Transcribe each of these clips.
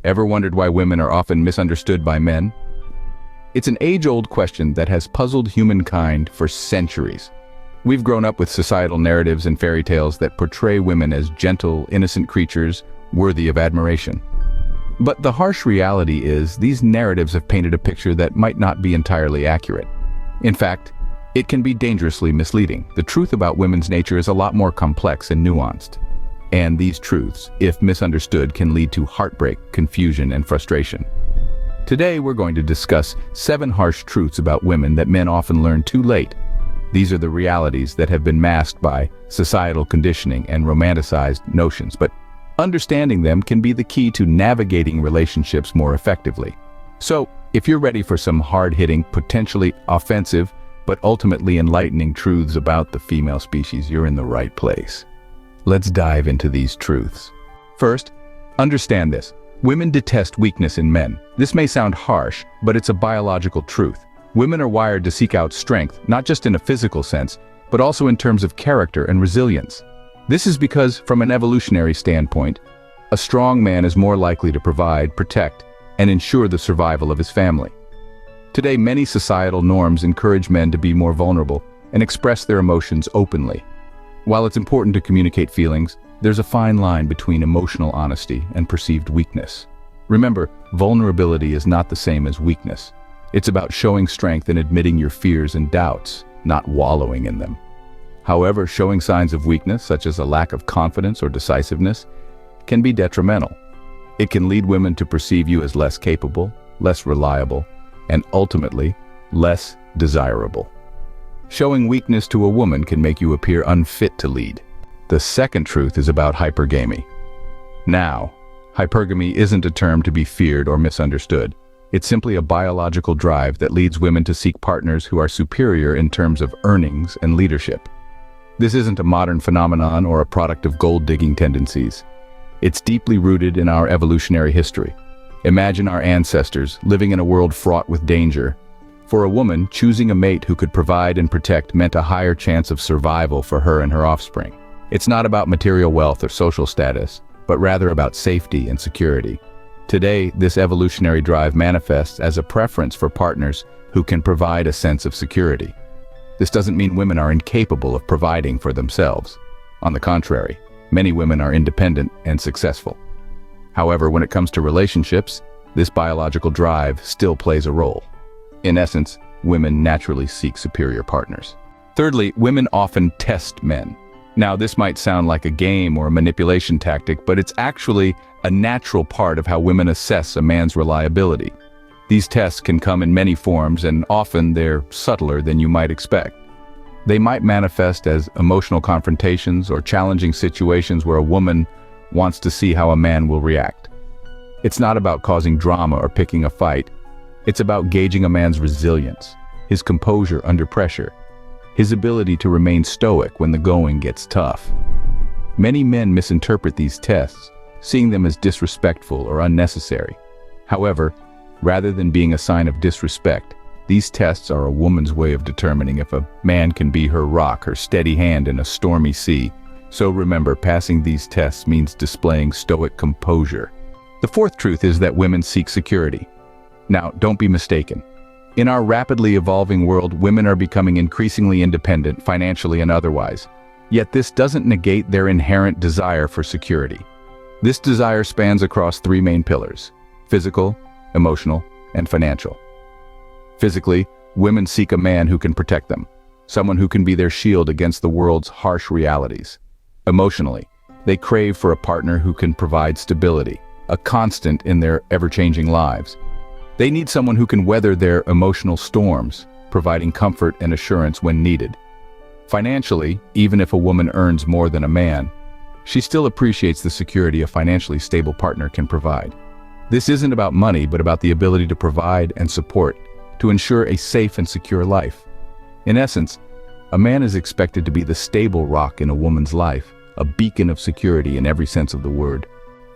Ever wondered why women are often misunderstood by men? It's an age-old question that has puzzled humankind for centuries. We've grown up with societal narratives and fairy tales that portray women as gentle, innocent creatures worthy of admiration. But the harsh reality is these narratives have painted a picture that might not be entirely accurate. In fact, it can be dangerously misleading. The truth about women's nature is a lot more complex and nuanced. And these truths, if misunderstood, can lead to heartbreak, confusion, and frustration. Today, we're going to discuss 7 harsh truths about women that men often learn too late. These are the realities that have been masked by societal conditioning and romanticized notions, but understanding them can be the key to navigating relationships more effectively. So, if you're ready for some hard-hitting, potentially offensive, but ultimately enlightening truths about the female species, you're in the right place. Let's dive into these truths. First, understand this. Women detest weakness in men. This may sound harsh, but it's a biological truth. Women are wired to seek out strength, not just in a physical sense, but also in terms of character and resilience. This is because, from an evolutionary standpoint, a strong man is more likely to provide, protect, and ensure the survival of his family. Today, many societal norms encourage men to be more vulnerable and express their emotions openly. While it's important to communicate feelings, there's a fine line between emotional honesty and perceived weakness. Remember, vulnerability is not the same as weakness. It's about showing strength and admitting your fears and doubts, not wallowing in them. However, showing signs of weakness, such as a lack of confidence or decisiveness, can be detrimental. It can lead women to perceive you as less capable, less reliable, and ultimately, less desirable. Showing weakness to a woman can make you appear unfit to lead. The second truth is about hypergamy. Now, hypergamy isn't a term to be feared or misunderstood. It's simply a biological drive that leads women to seek partners who are superior in terms of earnings and leadership. This isn't a modern phenomenon or a product of gold-digging tendencies. It's deeply rooted in our evolutionary history. Imagine our ancestors living in a world fraught with danger. For a woman, choosing a mate who could provide and protect meant a higher chance of survival for her and her offspring. It's not about material wealth or social status, but rather about safety and security. Today, this evolutionary drive manifests as a preference for partners who can provide a sense of security. This doesn't mean women are incapable of providing for themselves. On the contrary, many women are independent and successful. However, when it comes to relationships, this biological drive still plays a role. In essence, women naturally seek superior partners. Thirdly, women often test men. Now, this might sound like a game or a manipulation tactic, but it's actually a natural part of how women assess a man's reliability. These tests can come in many forms, and often they're subtler than you might expect. They might manifest as emotional confrontations or challenging situations where a woman wants to see how a man will react. It's not about causing drama or picking a fight. It's about gauging a man's resilience, his composure under pressure, his ability to remain stoic when the going gets tough. Many men misinterpret these tests, seeing them as disrespectful or unnecessary. However, rather than being a sign of disrespect, these tests are a woman's way of determining if a man can be her rock, her steady hand in a stormy sea. So remember, passing these tests means displaying stoic composure. The fourth truth is that women seek security. Now, don't be mistaken. In our rapidly evolving world, women are becoming increasingly independent, financially and otherwise. Yet this doesn't negate their inherent desire for security. This desire spans across 3 main pillars: physical, emotional, and financial. Physically, women seek a man who can protect them, someone who can be their shield against the world's harsh realities. Emotionally, they crave for a partner who can provide stability, a constant in their ever-changing lives. They need someone who can weather their emotional storms, providing comfort and assurance when needed. Financially, even if a woman earns more than a man, she still appreciates the security a financially stable partner can provide. This isn't about money, but about the ability to provide and support, to ensure a safe and secure life. In essence, a man is expected to be the stable rock in a woman's life, a beacon of security in every sense of the word.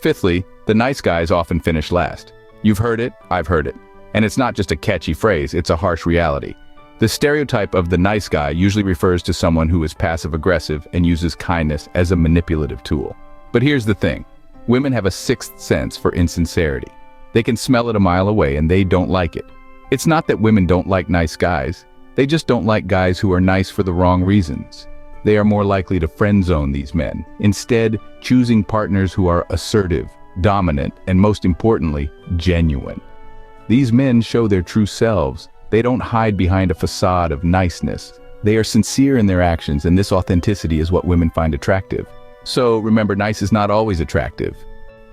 Fifthly, the nice guys often finish last. You've heard it, I've heard it. And it's not just a catchy phrase, it's a harsh reality. The stereotype of the nice guy usually refers to someone who is passive-aggressive and uses kindness as a manipulative tool. But here's the thing. Women have a sixth sense for insincerity. They can smell it a mile away and they don't like it. It's not that women don't like nice guys. They just don't like guys who are nice for the wrong reasons. They are more likely to friend zone these men, instead choosing partners who are assertive, dominant, and most importantly, genuine. These men show their true selves. They don't hide behind a facade of niceness. They are sincere in their actions, and this authenticity is what women find attractive. So remember, nice is not always attractive.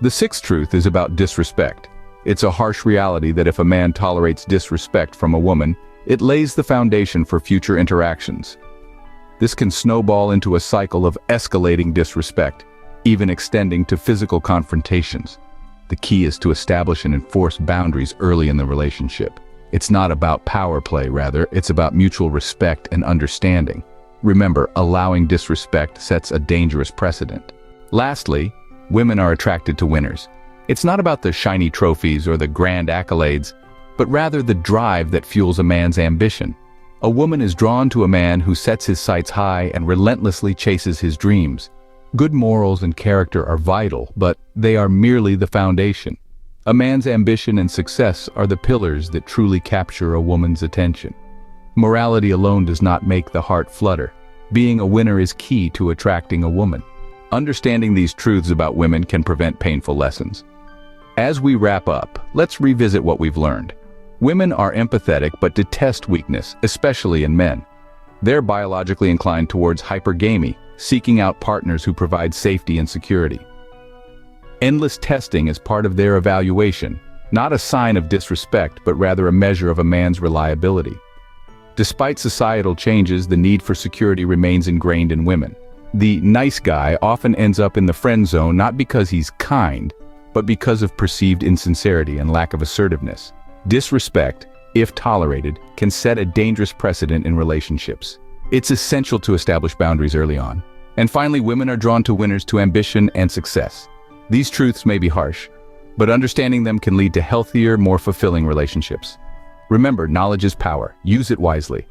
The sixth truth is about disrespect. It's a harsh reality that if a man tolerates disrespect from a woman, it lays the foundation for future interactions. This can snowball into a cycle of escalating disrespect, even extending to physical confrontations. The key is to establish and enforce boundaries early in the relationship. It's not about power play, rather, it's about mutual respect and understanding. Remember, allowing disrespect sets a dangerous precedent. Lastly, women are attracted to winners. It's not about the shiny trophies or the grand accolades, but rather the drive that fuels a man's ambition. A woman is drawn to a man who sets his sights high and relentlessly chases his dreams. Good morals and character are vital, but they are merely the foundation. A man's ambition and success are the pillars that truly capture a woman's attention. Morality alone does not make the heart flutter. Being a winner is key to attracting a woman. Understanding these truths about women can prevent painful lessons. As we wrap up, let's revisit what we've learned. Women are empathetic but detest weakness, especially in men. They're biologically inclined towards hypergamy, seeking out partners who provide safety and security. Endless testing is part of their evaluation, not a sign of disrespect, but rather a measure of a man's reliability. Despite societal changes, the need for security remains ingrained in women. The nice guy often ends up in the friend zone not because he's kind, but because of perceived insincerity and lack of assertiveness. Disrespect, if tolerated, can set a dangerous precedent in relationships. It's essential to establish boundaries early on. And finally, women are drawn to winners to ambition and success. These truths may be harsh, but understanding them can lead to healthier, more fulfilling relationships. Remember, knowledge is power. Use it wisely.